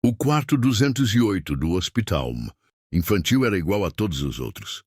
O quarto 208 do hospital infantil era igual a todos os outros.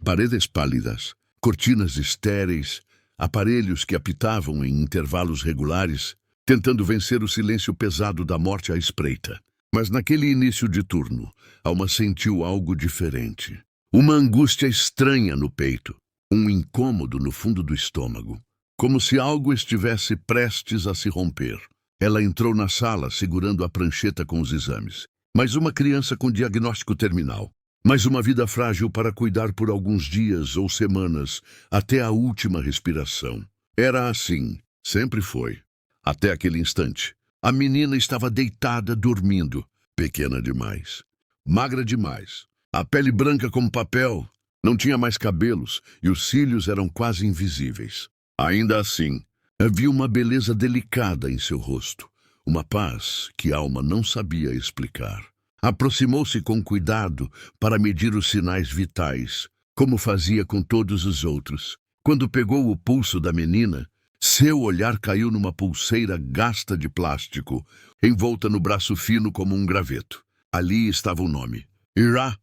Paredes pálidas, cortinas estéreis, aparelhos que apitavam em intervalos regulares, tentando vencer o silêncio pesado da morte à espreita. Mas naquele início de turno, Alma sentiu algo diferente. Uma angústia estranha no peito, um incômodo no fundo do estômago, como se algo estivesse prestes a se romper. Ela entrou na sala segurando a prancheta com os exames. Mais uma criança com diagnóstico terminal. Mais uma vida frágil para cuidar por alguns dias ou semanas, até a última respiração. Era assim, sempre foi. Até aquele instante. A menina estava deitada, dormindo. Pequena demais. Magra demais. A pele branca como papel. Não tinha mais cabelos e os cílios eram quase invisíveis. Ainda assim, havia uma beleza delicada em seu rosto. Uma paz que Alma não sabia explicar. Aproximou-se com cuidado para medir os sinais vitais, como fazia com todos os outros. Quando pegou o pulso da menina, seu olhar caiu numa pulseira gasta de plástico, envolta no braço fino como um graveto. Ali estava o nome. Ira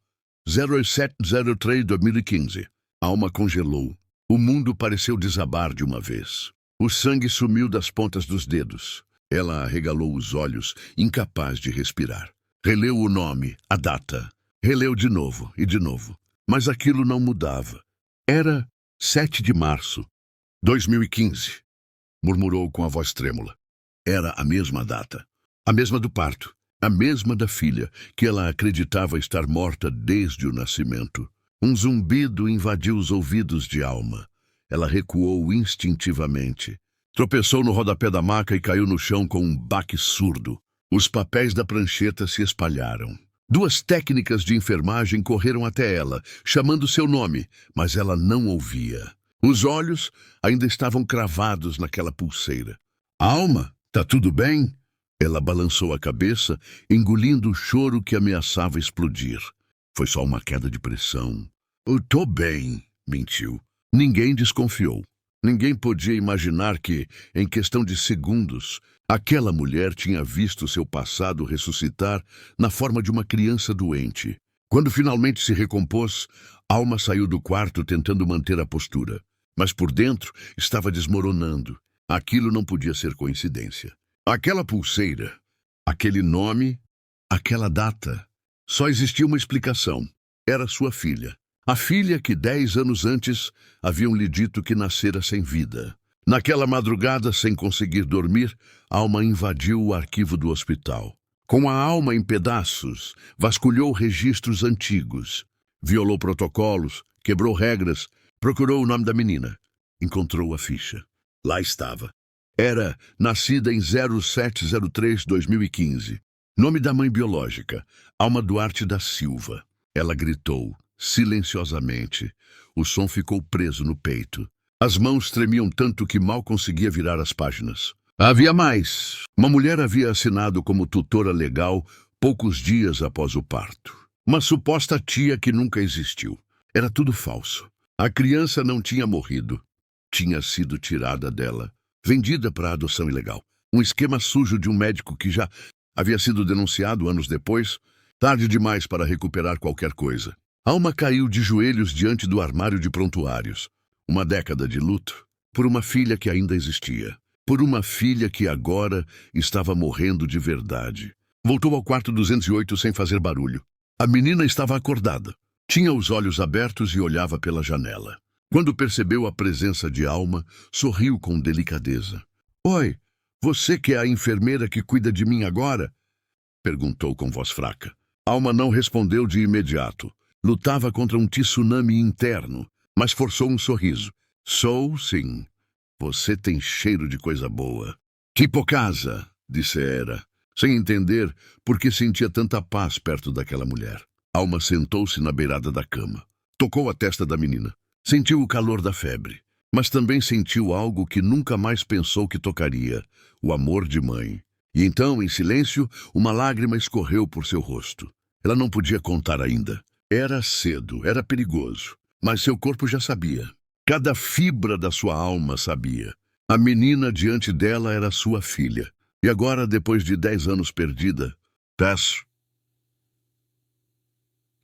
0703-2015. Alma congelou. O mundo pareceu desabar de uma vez. O sangue sumiu das pontas dos dedos. Ela arregalou os olhos, incapaz de respirar. Releu o nome, a data. Releu de novo e de novo. Mas aquilo não mudava. Era 7 de março, 2015. Murmurou com a voz trêmula. Era a mesma data. A mesma do parto. A mesma da filha, que ela acreditava estar morta desde o nascimento. Um zumbido invadiu os ouvidos de Alma. Ela recuou instintivamente. Tropeçou no rodapé da maca e caiu no chão com um baque surdo. Os papéis da prancheta se espalharam. 2 técnicas de enfermagem correram até ela, chamando seu nome, mas ela não ouvia. Os olhos ainda estavam cravados naquela pulseira. Alma, tá tudo bem? Ela balançou a cabeça, engolindo o choro que ameaçava explodir. Foi só uma queda de pressão. Eu tô bem, mentiu. Ninguém desconfiou. Ninguém podia imaginar que, em questão de segundos, aquela mulher tinha visto seu passado ressuscitar na forma de uma criança doente. Quando finalmente se recompôs, Alma saiu do quarto tentando manter a postura. Mas por dentro estava desmoronando. Aquilo não podia ser coincidência. Aquela pulseira, aquele nome, aquela data. Só existia uma explicação. Era sua filha. A filha que 10 anos antes haviam lhe dito que nascera sem vida. Naquela madrugada, sem conseguir dormir, Alma invadiu o arquivo do hospital. Com a alma em pedaços, vasculhou registros antigos. Violou protocolos, quebrou regras, procurou o nome da menina. Encontrou a ficha. Lá estava. Era nascida em 0703-2015. Nome da mãe biológica, Alma Duarte da Silva. Ela gritou, silenciosamente. O som ficou preso no peito. As mãos tremiam tanto que mal conseguia virar as páginas. Havia mais. Uma mulher havia assinado como tutora legal poucos dias após o parto. Uma suposta tia que nunca existiu. Era tudo falso. A criança não tinha morrido. Tinha sido tirada dela, vendida para adoção ilegal. Um esquema sujo de um médico que já havia sido denunciado anos depois, tarde demais para recuperar qualquer coisa. Alma caiu de joelhos diante do armário de prontuários. Uma década de luto por uma filha que ainda existia. Por uma filha que agora estava morrendo de verdade. Voltou ao quarto 208 sem fazer barulho. A menina estava acordada. Tinha os olhos abertos e olhava pela janela. Quando percebeu a presença de Alma, sorriu com delicadeza. Oi, você que é a enfermeira que cuida de mim agora? Perguntou com voz fraca. Alma não respondeu de imediato. Lutava contra um tsunami interno, mas forçou um sorriso. Sou, sim. Você tem cheiro de coisa boa. Tipo casa, dissera, sem entender por que sentia tanta paz perto daquela mulher. Alma sentou-se na beirada da cama. Tocou a testa da menina. Sentiu o calor da febre, mas também sentiu algo que nunca mais pensou que tocaria, o amor de mãe. E então, em silêncio, uma lágrima escorreu por seu rosto. Ela não podia contar ainda. Era cedo, era perigoso, mas seu corpo já sabia. Cada fibra da sua alma sabia. A menina diante dela era sua filha. E agora, depois de 10 anos perdida, Tess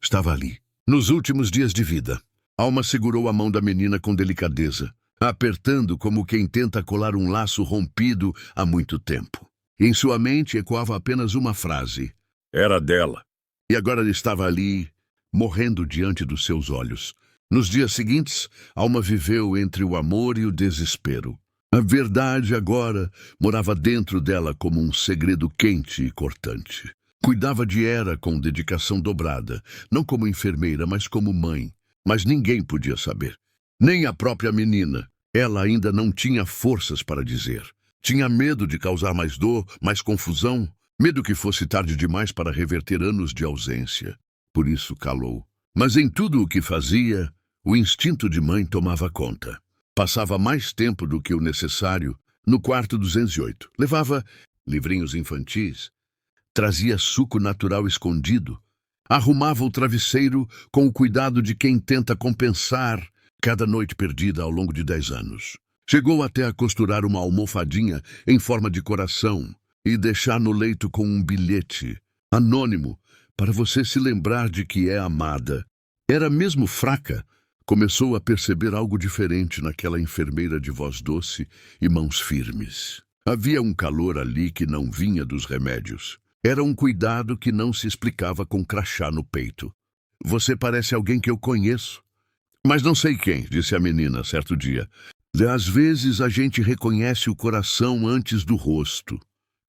estava ali. Nos últimos dias de vida, Alma segurou a mão da menina com delicadeza, apertando como quem tenta colar um laço rompido há muito tempo. Em sua mente ecoava apenas uma frase. Era dela. E agora ela estava ali, morrendo diante dos seus olhos. Nos dias seguintes, Alma viveu entre o amor e o desespero. A verdade agora morava dentro dela como um segredo quente e cortante. Cuidava de Hera com dedicação dobrada, não como enfermeira, mas como mãe. Mas ninguém podia saber. Nem a própria menina. Ela ainda não tinha forças para dizer. Tinha medo de causar mais dor, mais confusão. Medo que fosse tarde demais para reverter anos de ausência. Por isso calou. Mas em tudo o que fazia, o instinto de mãe tomava conta. Passava mais tempo do que o necessário no quarto 208. Levava livrinhos infantis. Trazia suco natural escondido. Arrumava o travesseiro com o cuidado de quem tenta compensar cada noite perdida ao longo de 10 anos. Chegou até a costurar uma almofadinha em forma de coração e deixar no leito com um bilhete anônimo para você se lembrar de que é amada. Era mesmo fraca. Começou a perceber algo diferente naquela enfermeira de voz doce e mãos firmes. Havia um calor ali que não vinha dos remédios. Era um cuidado que não se explicava com crachá no peito. Você parece alguém que eu conheço. Mas não sei quem, disse a menina certo dia. Às vezes a gente reconhece o coração antes do rosto,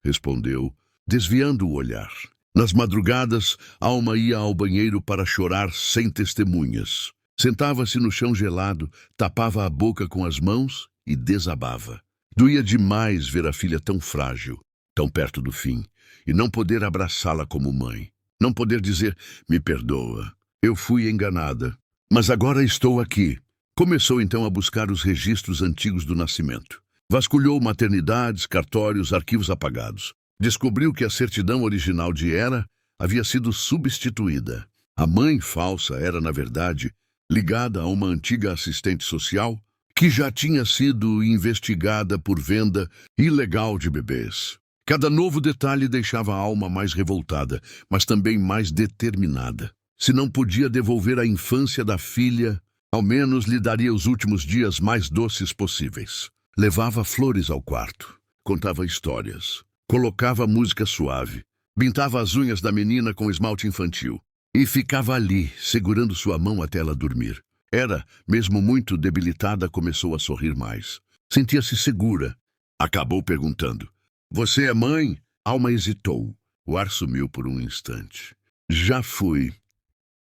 respondeu, desviando o olhar. Nas madrugadas, Alma ia ao banheiro para chorar sem testemunhas. Sentava-se no chão gelado, tapava a boca com as mãos e desabava. Doía demais ver a filha tão frágil, tão perto do fim, e não poder abraçá-la como mãe. Não poder dizer, me perdoa, eu fui enganada, mas agora estou aqui. Começou então a buscar os registros antigos do nascimento. Vasculhou maternidades, cartórios, arquivos apagados. Descobriu que a certidão original de Hera havia sido substituída. A mãe falsa era, na verdade, ligada a uma antiga assistente social que já tinha sido investigada por venda ilegal de bebês. Cada novo detalhe deixava a Alma mais revoltada, mas também mais determinada. Se não podia devolver a infância da filha, ao menos lhe daria os últimos dias mais doces possíveis. Levava flores ao quarto, contava histórias, colocava música suave, pintava as unhas da menina com esmalte infantil e ficava ali, segurando sua mão até ela dormir. Hera, mesmo muito debilitada, começou a sorrir mais. Sentia-se segura. Acabou perguntando, você é mãe? Alma hesitou. O ar sumiu por um instante. Já fui,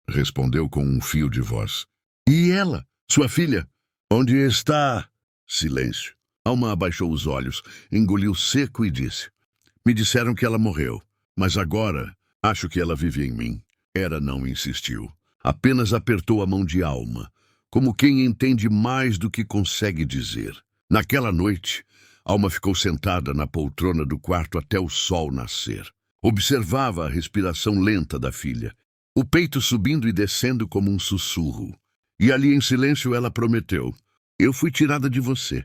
respondeu com um fio de voz. E ela, sua filha? Onde está? Silêncio. Alma abaixou os olhos, engoliu seco e disse, me disseram que ela morreu, mas agora acho que ela vive em mim. Hera não insistiu. Apenas apertou a mão de Alma, como quem entende mais do que consegue dizer. Naquela noite, Alma ficou sentada na poltrona do quarto até o sol nascer. Observava a respiração lenta da filha, o peito subindo e descendo como um sussurro. E ali em silêncio ela prometeu, eu fui tirada de você,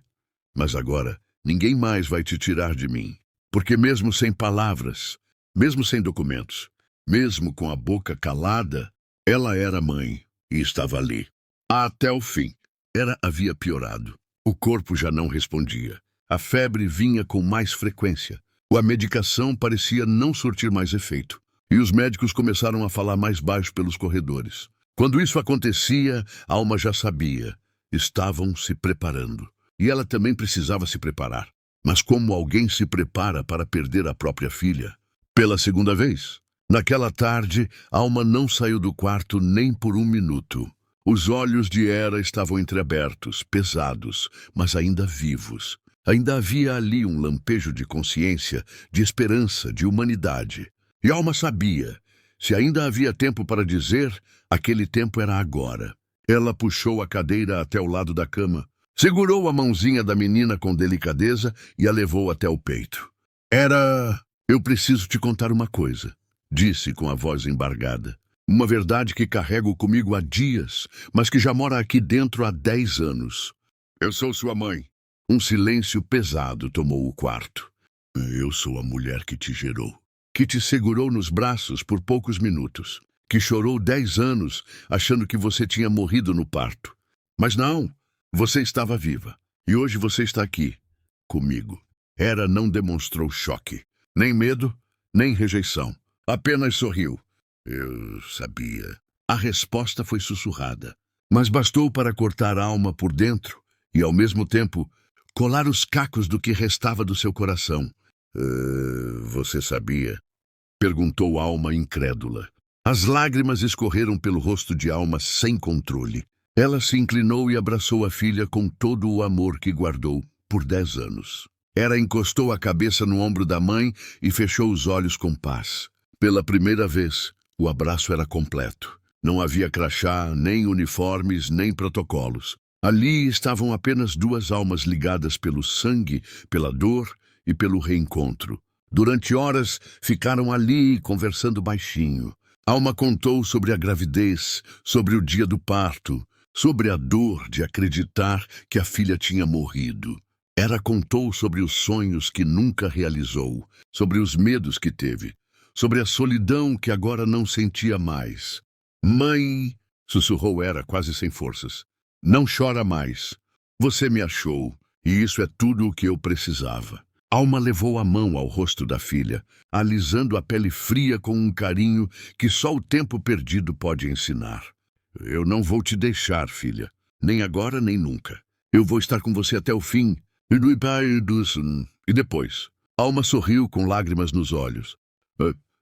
mas agora ninguém mais vai te tirar de mim. Porque mesmo sem palavras, mesmo sem documentos, mesmo com a boca calada, ela era mãe e estava ali. Até o fim. Hera havia piorado. O corpo já não respondia. A febre vinha com mais frequência. A medicação parecia não surtir mais efeito. E os médicos começaram a falar mais baixo pelos corredores. Quando isso acontecia, Alma já sabia. Estavam se preparando. E ela também precisava se preparar. Mas como alguém se prepara para perder a própria filha? Pela segunda vez. Naquela tarde, Alma não saiu do quarto nem por um minuto. Os olhos de Hera estavam entreabertos, pesados, mas ainda vivos. Ainda havia ali um lampejo de consciência, de esperança, de humanidade. E Alma sabia, se ainda havia tempo para dizer, aquele tempo era agora. Ela puxou a cadeira até o lado da cama, segurou a mãozinha da menina com delicadeza e a levou até o peito. Hera, eu preciso te contar uma coisa, disse com a voz embargada. Uma verdade que carrego comigo há dias, mas que já mora aqui dentro há 10 anos. Eu sou sua mãe. Um silêncio pesado tomou o quarto. Eu sou a mulher que te gerou. que te segurou nos braços por poucos minutos, que chorou 10 anos achando que você tinha morrido no parto. Mas não, você estava viva. E hoje você está aqui, comigo. Hera não demonstrou choque, nem medo, nem rejeição. Apenas sorriu. Eu sabia. A resposta foi sussurrada, mas bastou para cortar a alma por dentro e, ao mesmo tempo, colar os cacos do que restava do seu coração. Você sabia? Perguntou Alma incrédula. As lágrimas escorreram pelo rosto de Alma sem controle. Ela se inclinou e abraçou a filha com todo o amor que guardou por 10 anos. Hera encostou a cabeça no ombro da mãe e fechou os olhos com paz. Pela primeira vez, o abraço era completo. Não havia crachá, nem uniformes, nem protocolos. Ali estavam apenas duas almas ligadas pelo sangue, pela dor e pelo reencontro. Durante horas, ficaram ali conversando baixinho. Alma contou sobre a gravidez, sobre o dia do parto, sobre a dor de acreditar que a filha tinha morrido. Hera contou sobre os sonhos que nunca realizou, sobre os medos que teve, sobre a solidão que agora não sentia mais. Mãe, sussurrou Hera quase sem forças, não chora mais. Você me achou, e isso é tudo o que eu precisava. Alma levou a mão ao rosto da filha, alisando a pele fria com um carinho que só o tempo perdido pode ensinar. Eu não vou te deixar, filha, nem agora nem nunca. Eu vou estar com você até o fim. E depois? Alma sorriu com lágrimas nos olhos.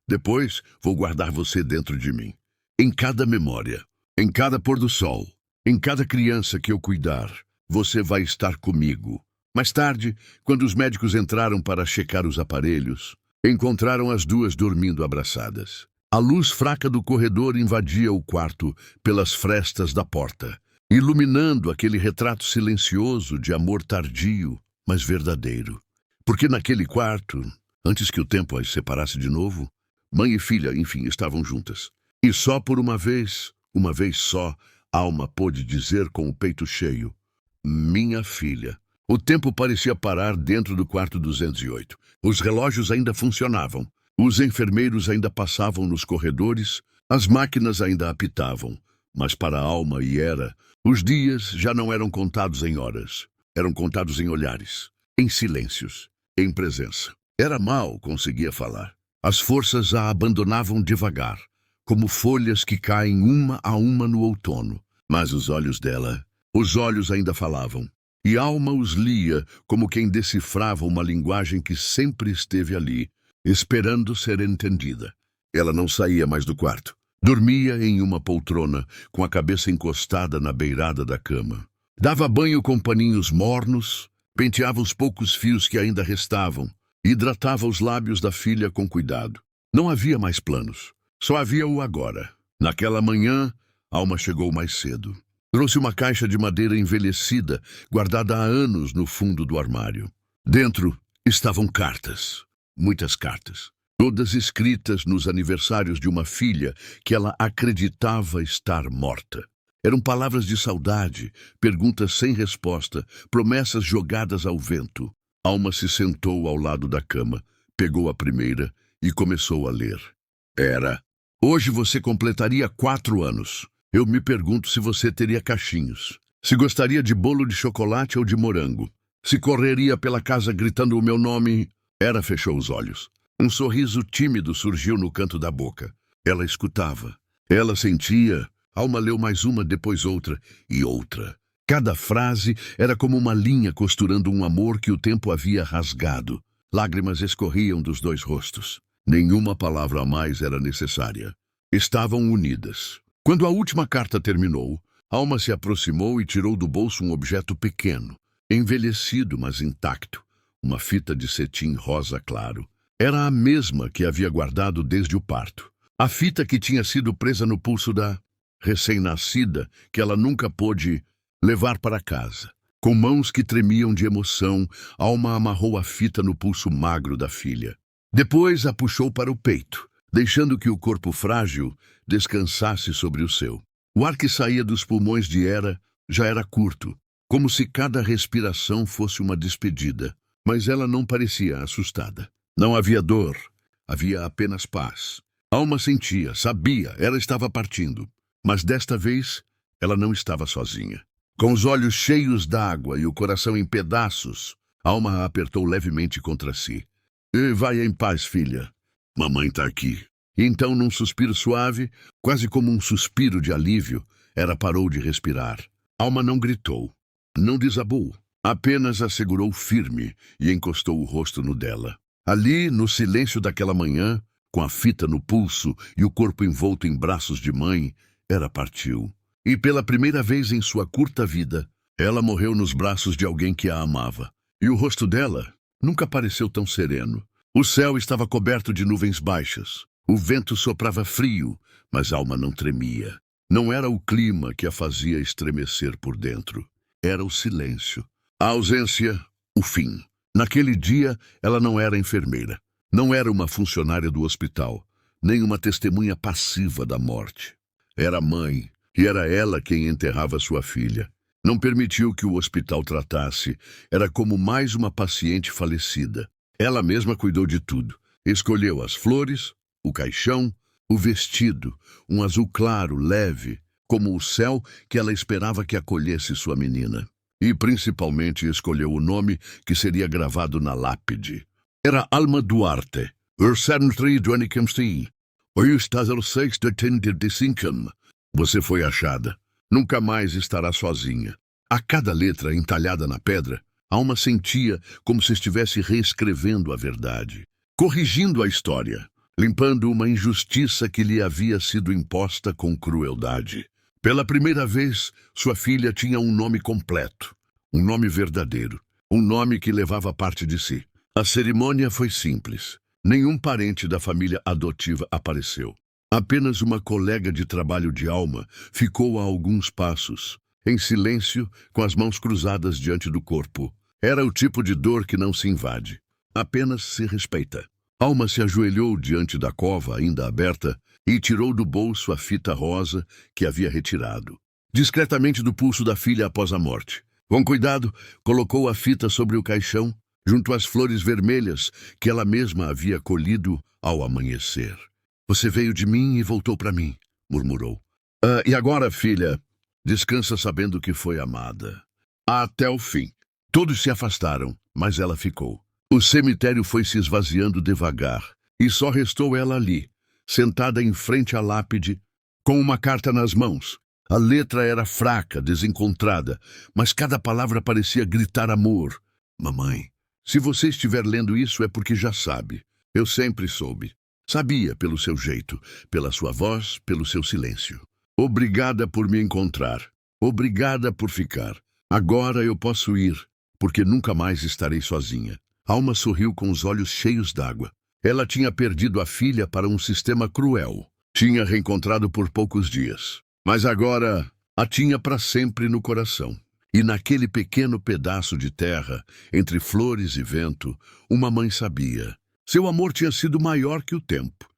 Depois vou guardar você dentro de mim. Em cada memória, em cada pôr do sol, em cada criança que eu cuidar, você vai estar comigo. Mais tarde, quando os médicos entraram para checar os aparelhos, encontraram as duas dormindo abraçadas. A luz fraca do corredor invadia o quarto pelas frestas da porta, iluminando aquele retrato silencioso de amor tardio, mas verdadeiro. Porque naquele quarto, antes que o tempo as separasse de novo, mãe e filha, enfim, estavam juntas. E só por uma vez só, Alma pôde dizer com o peito cheio, minha filha. O tempo parecia parar dentro do quarto 208. Os relógios ainda funcionavam. Os enfermeiros ainda passavam nos corredores. As máquinas ainda apitavam. Mas para Alma e Hera, os dias já não eram contados em horas. Eram contados em olhares, em silêncios, em presença. Hera mal conseguia falar. As forças a abandonavam devagar, como folhas que caem uma a uma no outono. Mas os olhos dela, os olhos ainda falavam. E Alma os lia como quem decifrava uma linguagem que sempre esteve ali, esperando ser entendida. Ela não saía mais do quarto. Dormia em uma poltrona, com a cabeça encostada na beirada da cama. Dava banho com paninhos mornos, penteava os poucos fios que ainda restavam, hidratava os lábios da filha com cuidado. Não havia mais planos, só havia o agora. Naquela manhã, Alma chegou mais cedo. Trouxe uma caixa de madeira envelhecida, guardada há anos no fundo do armário. Dentro estavam cartas, muitas cartas, todas escritas nos aniversários de uma filha que ela acreditava estar morta. Eram palavras de saudade, perguntas sem resposta, promessas jogadas ao vento. Alma se sentou ao lado da cama, pegou a primeira e começou a ler. Hoje você completaria 4 anos. Eu me pergunto se você teria cachinhos. Se gostaria de bolo de chocolate ou de morango. Se correria pela casa gritando o meu nome. Hera fechou os olhos. Um sorriso tímido surgiu no canto da boca. Ela escutava. Ela sentia. Alma leu mais uma, depois outra e outra. Cada frase era como uma linha costurando um amor que o tempo havia rasgado. Lágrimas escorriam dos 2 rostos. Nenhuma palavra a mais era necessária. Estavam unidas. Quando a última carta terminou, Alma se aproximou e tirou do bolso um objeto pequeno, envelhecido, mas intacto, uma fita de cetim rosa claro. Era a mesma que havia guardado desde o parto. A fita que tinha sido presa no pulso da recém-nascida, que ela nunca pôde levar para casa. Com mãos que tremiam de emoção, Alma amarrou a fita no pulso magro da filha. Depois a puxou para o peito, deixando que o corpo frágil descansasse sobre o seu. O ar que saía dos pulmões de Hera já era curto, como se cada respiração fosse uma despedida. Mas ela não parecia assustada. Não havia dor, Havia apenas paz. Alma sentia, sabia, ela estava partindo. Mas desta vez, ela não estava sozinha. Com os olhos cheios d'água e o coração em pedaços, Alma a apertou levemente contra si. Vai em paz, filha. Mamãe está aqui. E então, num suspiro suave, quase como um suspiro de alívio, ela parou de respirar. Alma não gritou, não desabou, apenas a segurou firme e encostou o rosto no dela. Ali, no silêncio daquela manhã, com a fita no pulso e o corpo envolto em braços de mãe, ela partiu. E pela primeira vez em sua curta vida, ela morreu nos braços de alguém que a amava. E o rosto dela nunca pareceu tão sereno. O céu estava coberto de nuvens baixas. O vento soprava frio, mas Alma não tremia. Não era o clima que a fazia estremecer por dentro. Era o silêncio. A ausência, o fim. Naquele dia, ela não era enfermeira. Não era uma funcionária do hospital, nem uma testemunha passiva da morte. Era mãe, e era ela quem enterrava sua filha. Não permitiu que o hospital tratasse. Era como mais uma paciente falecida. Ela mesma cuidou de tudo. Escolheu as flores, o caixão, o vestido, um azul claro, leve, como o céu que ela esperava que acolhesse sua menina. E principalmente escolheu o nome que seria gravado na lápide. Era Alma Duarte. Você foi achada. Nunca mais estará sozinha. A cada letra entalhada na pedra, Alma sentia como se estivesse reescrevendo a verdade, corrigindo a história, limpando uma injustiça que lhe havia sido imposta com crueldade. Pela primeira vez, sua filha tinha um nome completo, um nome verdadeiro, um nome que levava parte de si. A cerimônia foi simples. Nenhum parente da família adotiva apareceu. Apenas uma colega de trabalho de Alma ficou a alguns passos, em silêncio, com as mãos cruzadas diante do corpo. Era o tipo de dor que não se invade, apenas se respeita. Alma se ajoelhou diante da cova ainda aberta e tirou do bolso a fita rosa que havia retirado, discretamente do pulso da filha após a morte. Com cuidado, colocou a fita sobre o caixão, junto às flores vermelhas que ela mesma havia colhido ao amanhecer. Você veio de mim e voltou para mim, murmurou. E agora, filha, descansa sabendo que foi amada. Até o fim. Todos se afastaram, mas ela ficou. O cemitério foi se esvaziando devagar, e só restou ela ali, sentada em frente à lápide, com uma carta nas mãos. A letra era fraca, desencontrada, mas cada palavra parecia gritar amor. Mamãe, se você estiver lendo isso é porque já sabe. Eu sempre soube. Sabia pelo seu jeito, pela sua voz, pelo seu silêncio. Obrigada por me encontrar. Obrigada por ficar. Agora eu posso ir, porque nunca mais estarei sozinha. Alma sorriu com os olhos cheios d'água. Ela tinha perdido a filha para um sistema cruel. Tinha reencontrado por poucos dias. Mas agora a tinha para sempre no coração. E naquele pequeno pedaço de terra, entre flores e vento, uma mãe sabia. Seu amor tinha sido maior que o tempo.